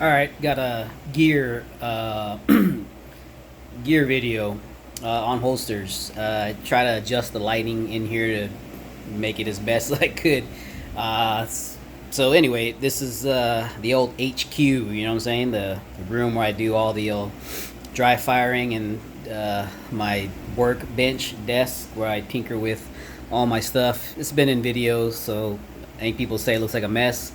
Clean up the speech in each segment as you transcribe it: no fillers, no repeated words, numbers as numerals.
All right, got a gear gear video on holsters. Try to adjust the lighting in here to make it as best as I could. Uh, so anyway, this is the old HQ. You know what I'm saying? The room where I do all the dry firing and my workbench desk where I tinker with all my stuff. It's been in videos, so I think people say it looks like a mess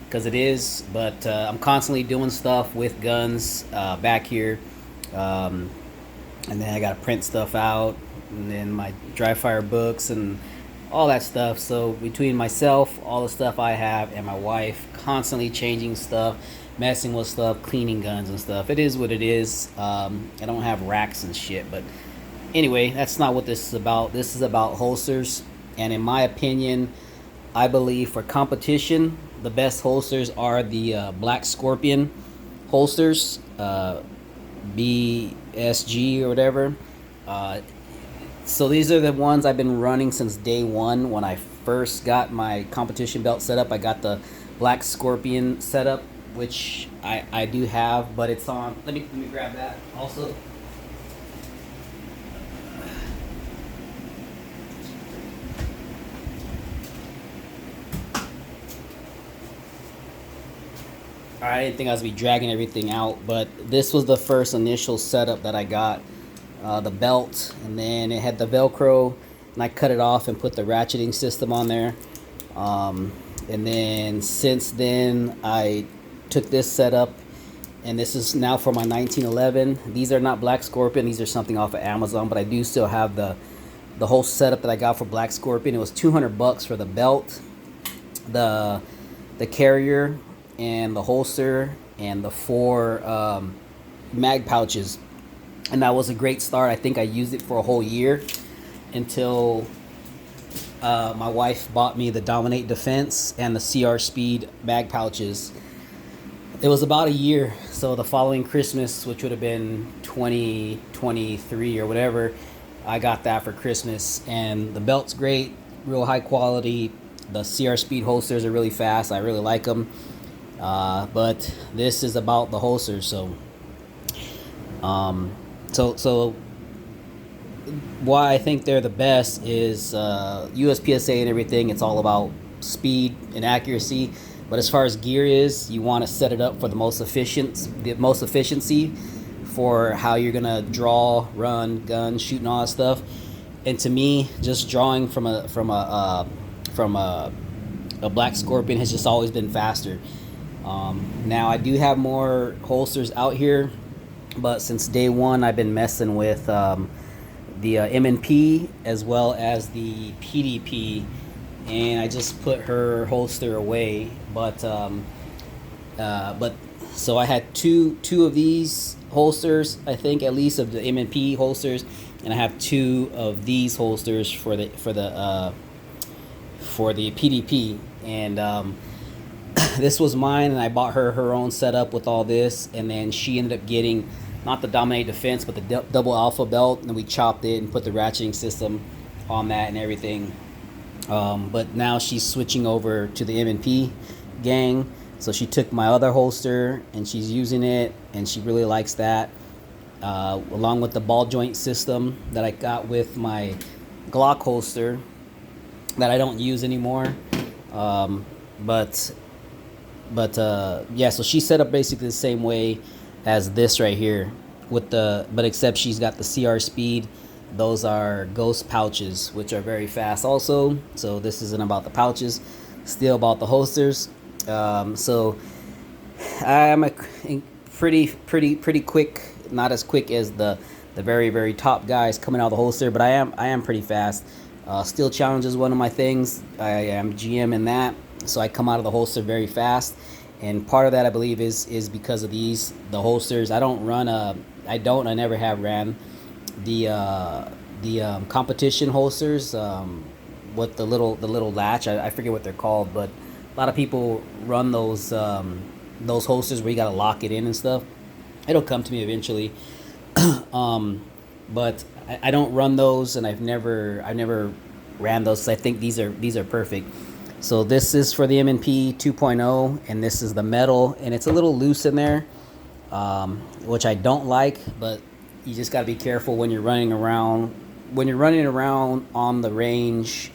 because it is. But I'm constantly doing stuff with guns back here, um, and then I gotta print stuff out, and then my dry fire books and all that stuff. So between myself, all the stuff I have, and my wife, constantly changing stuff, messing with stuff, cleaning guns and stuff. It is what it is. I don't have racks and shit, but anyway, that's not what this is about. This is about holsters, and in my opinion, I believe for competition, the best holsters are the Black Scorpion holsters, BSG or whatever. Uh, so these are the ones I've been running since day one. When I first got my competition belt set up, I got the Black Scorpion setup, which I do have, but it's on. Let me grab that also. I didn't think I was gonna be dragging everything out, but this was the first initial setup that I got. The belt, and then it had the Velcro, and I cut it off and put the ratcheting system on there. Um, and then since then, I took this setup, and this is now for my 1911. These are not Black Scorpion; these are something off of Amazon, but I do still have the whole setup that I got for Black Scorpion. It was 200 bucks for the belt, the carrier, and the holster, and the four mag pouches, and that was a great start. I think I used it for a whole year until my wife bought me the Dominate Defense and the CR Speed mag pouches. It was about a year, so the following Christmas, which would have been 2023 or whatever, I got that for Christmas, and the belt's great, real high quality. The CR Speed holsters are really fast. I really like them. But this is about the holsters, um, so why I think they're the best is USPSA and everything. It's all about speed and accuracy. But as far as gear is, you want to set it up for the most efficiency for how you're gonna draw, run, gun, shoot, and all that stuff. And to me, just drawing from a Black Scorpion has just always been faster. Now I do have more holsters out here, but since day one I've been messing with the M&P as well as the PDP, and I just put her holster away. But so I had two of these holsters, I think at least of the M&P holsters, and I have two of these holsters for the PDP, and this was mine, and I bought her own setup with all this, and then she ended up getting not the Dominate Defense but the double alpha belt, and we chopped it and put the ratcheting system on that and everything. But now she's switching over to the M&P gang, so she took my other holster and she's using it, and she really likes that, along with the ball joint system that I got with my Glock holster that I don't use anymore. Um, but yeah, so she set up basically the same way as this right here, but except she's got the CR Speed. Those are Ghost pouches, which are very fast also. So this isn't about the pouches, still about the holsters. So I am a pretty quick, not as quick as the very top guys coming out of the holster, but I am pretty fast. Steel Challenge is one of my things. I am GM in that, so I come out of the holster very fast. And part of that, I believe, is because of the holsters. I never have ran the competition holsters with the little latch. I forget what they're called, but a lot of people run those holsters where you gotta lock it in and stuff. It'll come to me eventually. But I don't run those, and I've never ran those. So I think these are perfect. So this is for the M&P 2.0, and this is the metal, and it's a little loose in there, which I don't like, but you just got to be careful when you're running around. When you're running around on the range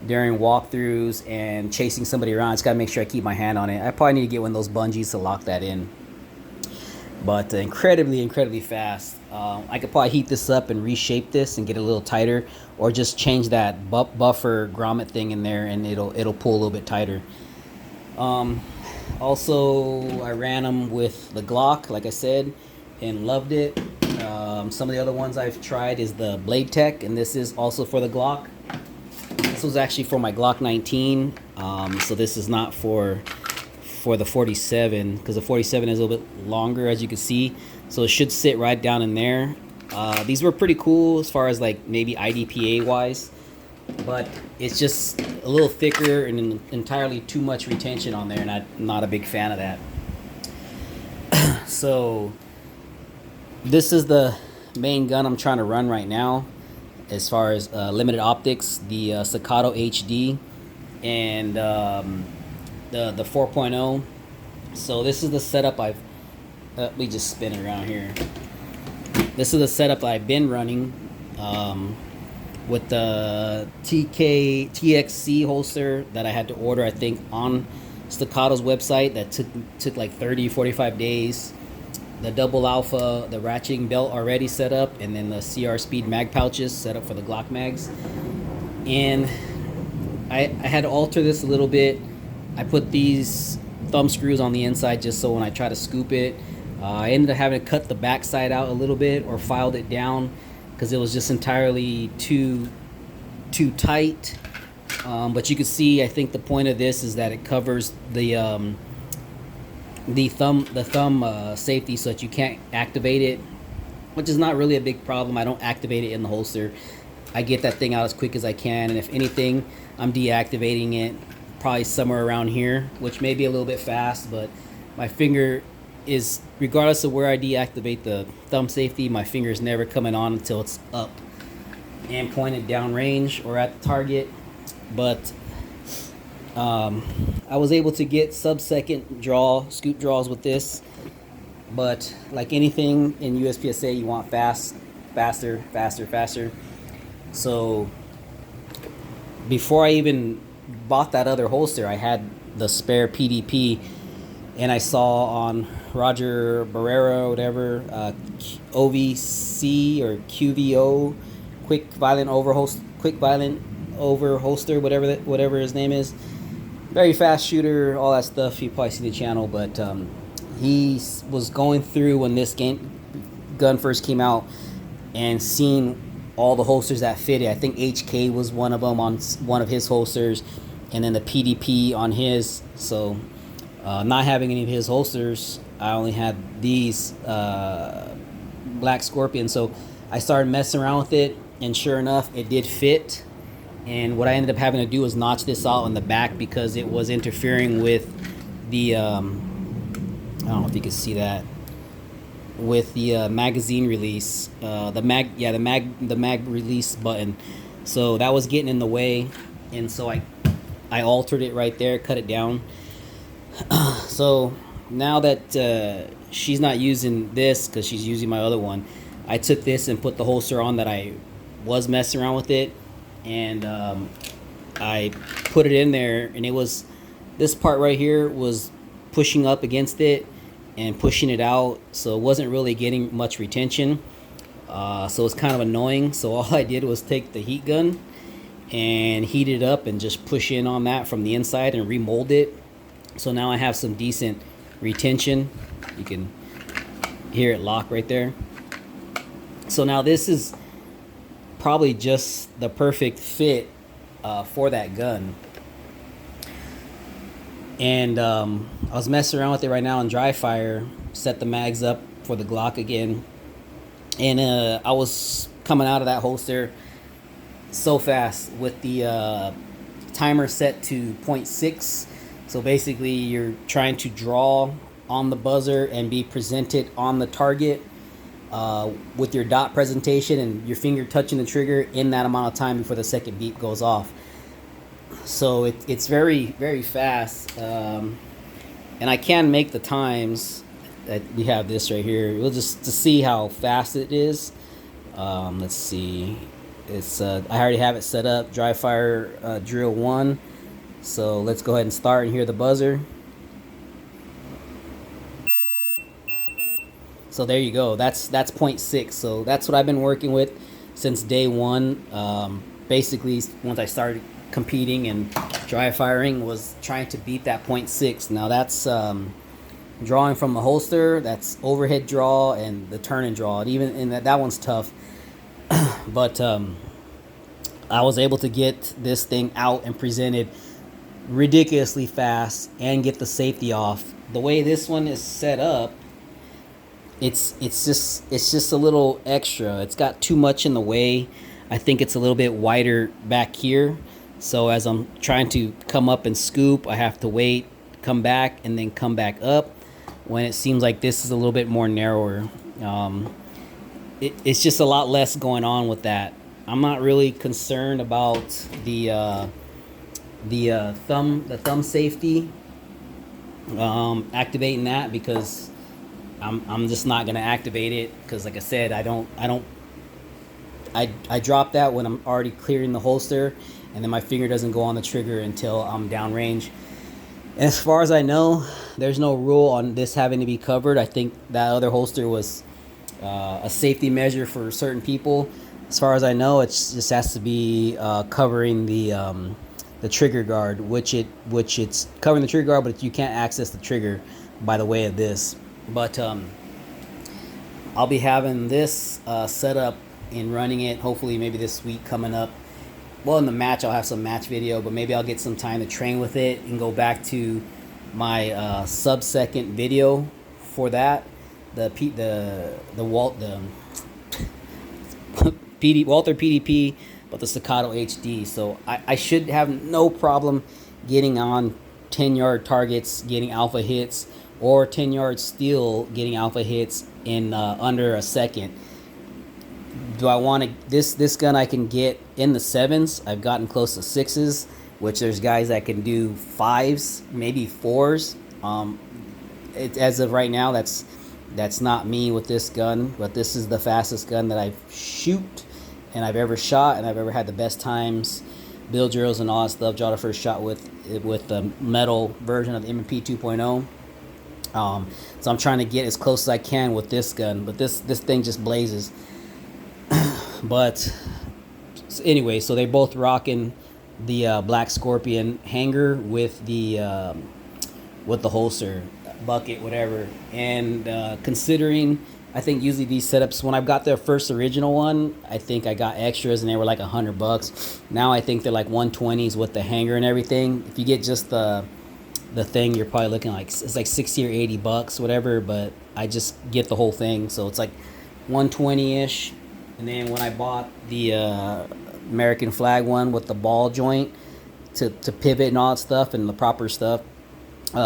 during walkthroughs and chasing somebody around, I just got to make sure I keep my hand on it. I probably need to get one of those bungees to lock that in. But incredibly fast. I could probably heat this up and reshape this and get it a little tighter, or just change that buffer grommet thing in there, and it'll pull a little bit tighter. Also, I ran them with the Glock, like I said, and loved it. Some of the other ones I've tried is the Blade Tech, and this is also for the Glock. This was actually for my Glock 19, so this is not for the 47, because the 47 is a little bit longer, as you can see, so it should sit right down in there. These were pretty cool as far as like maybe IDPA wise, but it's just a little thicker and entirely too much retention on there, and I'm not a big fan of that. So this is the main gun I'm trying to run right now as far as limited optics, the Staccato HD, and the 4.0. So this is the setup I've we just spin it around here. This is the setup I've been running with the TXC holster that I had to order, I think, on Staccato's website. That took like 30-45 days. The double alpha, the ratcheting belt already set up, and then the CR Speed mag pouches set up for the Glock mags. And I had to alter this a little bit. I put these thumb screws on the inside just so when I try to scoop it, I ended up having to cut the back side out a little bit, or filed it down, because it was just entirely too tight. But you can see, I think the point of this is that it covers the thumb safety, so that you can't activate it, which is not really a big problem. I don't activate it in the holster. I get that thing out as quick as I can, and if anything, I'm deactivating it probably somewhere around here, which may be a little bit fast, but my finger is, regardless of where I deactivate the thumb safety, my finger is never coming on until it's up and pointed down range or at the target. But I was able to get sub-second scoop draws with this, but like anything in USPSA, you want faster. So before I even bought that other holster, I had the spare PDP, and I saw on Roger Barrera, whatever, OVC or QVO, quick violent over holster, whatever his name is. Very fast shooter, all that stuff. You probably see the channel, but he was going through when this gun first came out and seeing all the holsters that fitted. I think HK was one of them on one of his holsters, and then the PDP on his. So not having any of his holsters, I only had these Black Scorpion. So I started messing around with it, and sure enough, it did fit. And what I ended up having to do was notch this out in the back, because it was interfering with the I don't know if you can see that, with the magazine release, the mag release button. So that was getting in the way, and so I altered it right there, cut it down. So now that she's not using this because she's using my other one, I took this and put the holster on that I was messing around with it, and I put it in there, and it was, this part right here was pushing up against it and pushing it out, so it wasn't really getting much retention. So it's kind of annoying. So all I did was take the heat gun and heat it up and just push in on that from the inside and remold it. So now I have some decent retention. You can hear it lock right there. So now this is probably just the perfect fit for that gun. And I was messing around with it right now on dry fire, set the mags up for the Glock again, and I was coming out of that holster so fast with the timer set to 0.6. So basically you're trying to draw on the buzzer and be presented on the target with your dot presentation and your finger touching the trigger in that amount of time before the second beep goes off. So it's very very fast, and I can make the times that we have this right here. We'll just to see how fast it is. Let's see. It's I already have it set up. Dry fire drill one. So let's go ahead and start and hear the buzzer. So there you go. That's point 0.6. So that's what I've been working with since day one. Basically, once I started competing and dry firing, was trying to beat that point 0.6. Now that's drawing from the holster. That's overhead draw and the turn and draw. And even in that one's tough. But I was able to get this thing out and presented ridiculously fast and get the safety off. The way this one is set up, it's just a little extra. It's got too much in the way. I think it's a little bit wider back here. So as I'm trying to come up and scoop, I have to wait, come back, and then come back up. When it seems like this is a little bit more narrower. It's just a lot less going on with that. I'm not really concerned about the thumb safety, activating that, because I'm just not gonna activate it, because like I said, I drop that when I'm already clearing the holster, and then my finger doesn't go on the trigger until I'm downrange. And as far as I know, there's no rule on this having to be covered. I think that other holster was a safety measure for certain people. As far as I know, it just has to be covering the trigger guard, which it's covering the trigger guard, but you can't access the trigger by the way of this. But I'll be having this set up and running it hopefully maybe this week coming up. Well, in the match I'll have some match video, but maybe I'll get some time to train with it and go back to my sub-second video for that. The Walther PDP, but the Staccato HD. So I should have no problem getting on 10-yard targets, getting alpha hits, or 10-yard steel, getting alpha hits in under a second. Do I want to this gun? I can get in the 7s. I've gotten close to 6s, which there's guys that can do 5s, maybe 4s. As of right now, that's not me with this gun, but this is the fastest gun that I've shoot and I've ever shot, and I've ever had the best times, build drills and all that stuff. Draw the first shot with the metal version of the M&P 2.0. So I'm trying to get as close as I can with this gun, but this thing just blazes. But anyway, so they both rocking the Black Scorpion hanger with the holster, bucket, whatever. And considering, I think usually these setups, when I've got the first original one, I think I got extras and they were like $100. Now I think they're like 120s with the hanger and everything. If you get just the thing, you're probably looking like it's like 60 or 80 bucks, whatever. But I just get the whole thing, so it's like 120-ish. And then when I bought the American flag one with the ball joint to pivot and all that stuff and the proper stuff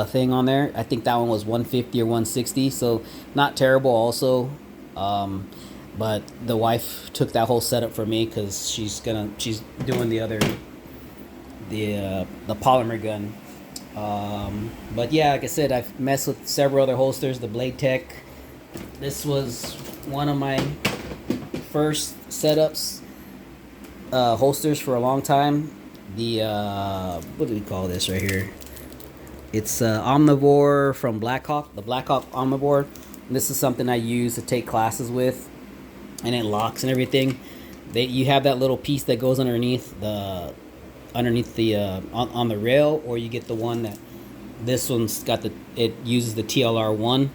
thing on there, I think that one was 150 or 160, so not terrible also. But the wife took that whole setup for me because she's doing the polymer gun. But yeah, like I said, I've messed with several other holsters. The Blade Tech, this was one of my first setups, holsters for a long time. The what do we call this right here? It's Omnivore from Blackhawk, the Blackhawk Omnivore. And this is something I use to take classes with, and it locks and everything. You have that little piece that goes underneath the on the rail, or you get the one that this one's got it uses the TLR1.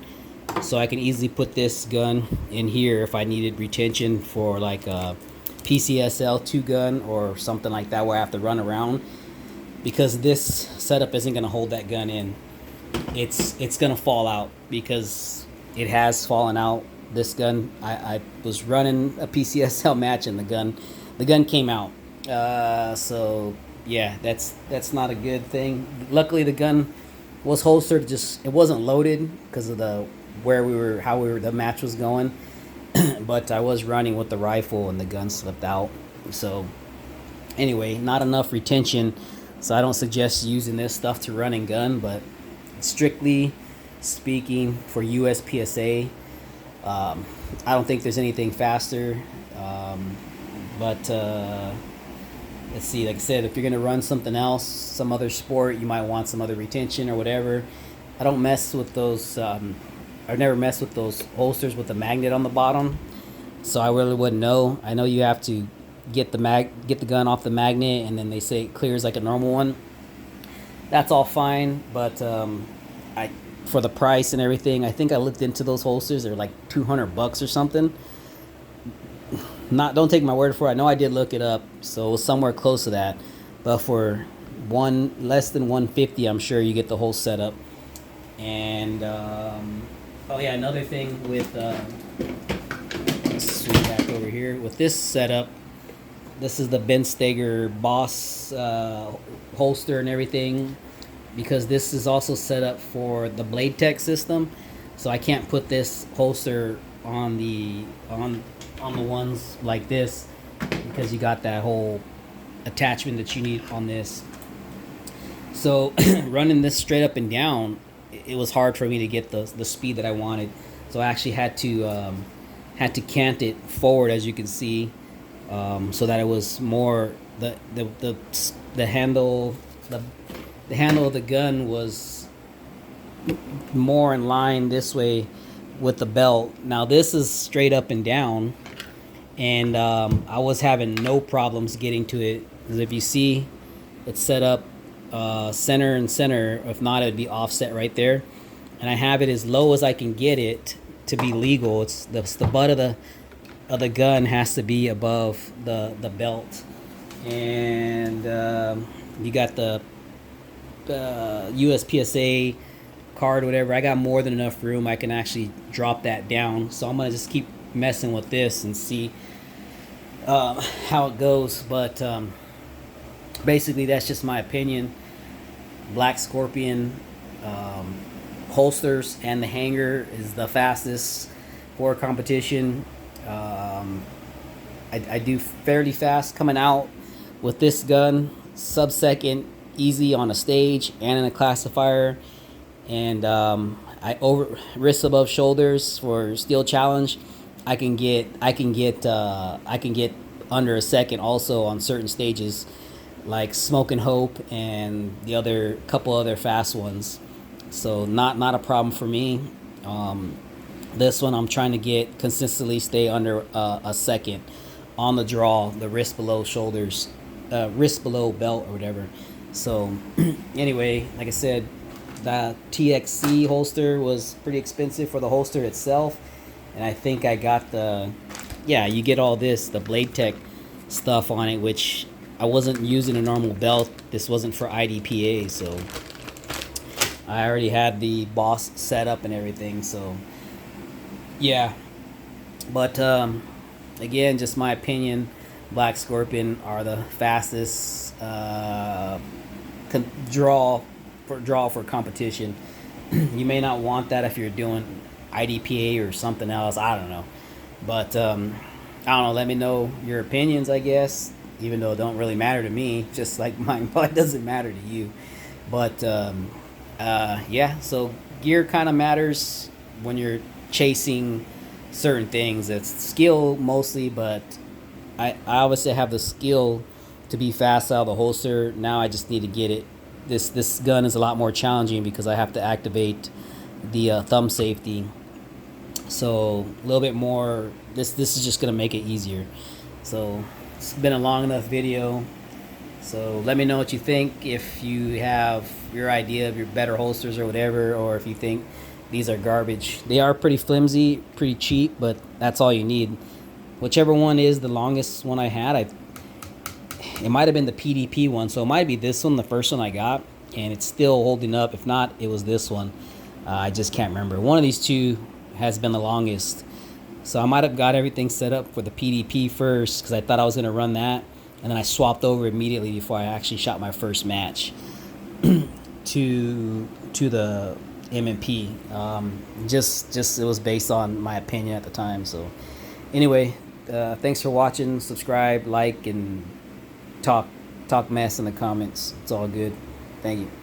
So I can easily put this gun in here if I needed retention for like a PCSL 2 gun or something like that where I have to run around, because this setup isn't going to hold that gun in. It's going to fall out, because it has fallen out. This gun, I was running a PCSL match and the gun came out. So yeah, that's not a good thing. Luckily the gun was holstered, just it wasn't loaded because of the the match was going. But I was running with the rifle and the gun slipped out. So anyway, not enough retention So I don't suggest using this stuff to run and gun, but strictly speaking for USPSA, I don't think there's anything faster. Um, but let's see, like I said, if you're going to run something else, some other sport, you might want some other retention or whatever. I don't mess with those. I've never messed with those holsters with the magnet on the bottom, so I really wouldn't know. I know you have to get the gun off the magnet, and then they say it clears like a normal one. That's all fine, but I for the price and everything, I think I looked into those holsters. They're like $200 or something. Not, don't take my word for it. I know I did look it up, so it was somewhere close to that. But for one less than 150, I'm sure you get the whole setup. And oh yeah, another thing with let's swing back over here with this setup. This is the Ben Steger Boss holster and everything, because this is also set up for the Blade Tech system. So I can't put this holster on the ones like this, because you got that whole attachment that you need on this. So running this straight up and down, it was hard for me to get the speed that I wanted. So I actually had to cant it forward, as you can see, so that it was more the handle the handle of the gun was more in line this way with the belt. Now this is straight up and down, and I was having no problems getting to it, because if you see, it's set up center and center. If not, it'd be offset right there, and I have it as low as I can get it to be legal. It's the butt of the gun has to be above the belt, and you got the USPSA card, whatever. I got more than enough room. I can actually drop that down, so I'm gonna just keep messing with this and see how it goes. But basically, that's just my opinion. Black Scorpion holsters and the hanger is the fastest for competition. I do fairly fast coming out with this gun, sub-second, easy on a stage and in a classifier. And I over wrists above shoulders for steel challenge. I can get under a second also on certain stages, like Smoke and Hope and the other couple other fast ones. So not a problem for me. This one I'm trying to get consistently stay under a second on the draw, the wrist below shoulders, wrist below belt or whatever. So anyway, like I said, the TXC holster was pretty expensive for the holster itself, and I think I got you get all the Blade Tech stuff on it, which I wasn't using a normal belt. This wasn't for IDPA, so I already had the Boss set up and everything. So yeah, but again, just my opinion, Black Scorpion are the fastest draw for competition. You may not want that if you're doing IDPA or something else. I don't know, but I don't know. Let me know your opinions, I guess. Even though it don't really matter to me, just like mine probably doesn't matter to you. But yeah, so gear kind of matters when you're chasing certain things. It's skill mostly, but I obviously have the skill to be fast out of the holster. Now I just need to get it. This gun is a lot more challenging because I have to activate the thumb safety. So a little bit more. This is just gonna make it easier. So it's been a long enough video. So let me know what you think, if you have your idea of your better holsters or whatever, or if you think these are garbage. They are pretty flimsy, pretty cheap, but that's all you need. Whichever one is the longest one I had, it might have been the PDP one, so it might be this one, the first one I got, and it's still holding up. If not, it was this one. I just can't remember. One of these two has been the longest. So I might have got everything set up for the PDP first, because I thought I was going to run that, and then I swapped over immediately before I actually shot my first match to the M&P. Just it was based on my opinion at the time. So anyway, thanks for watching. Subscribe, like, and talk talk mess in the comments. It's all good. Thank you.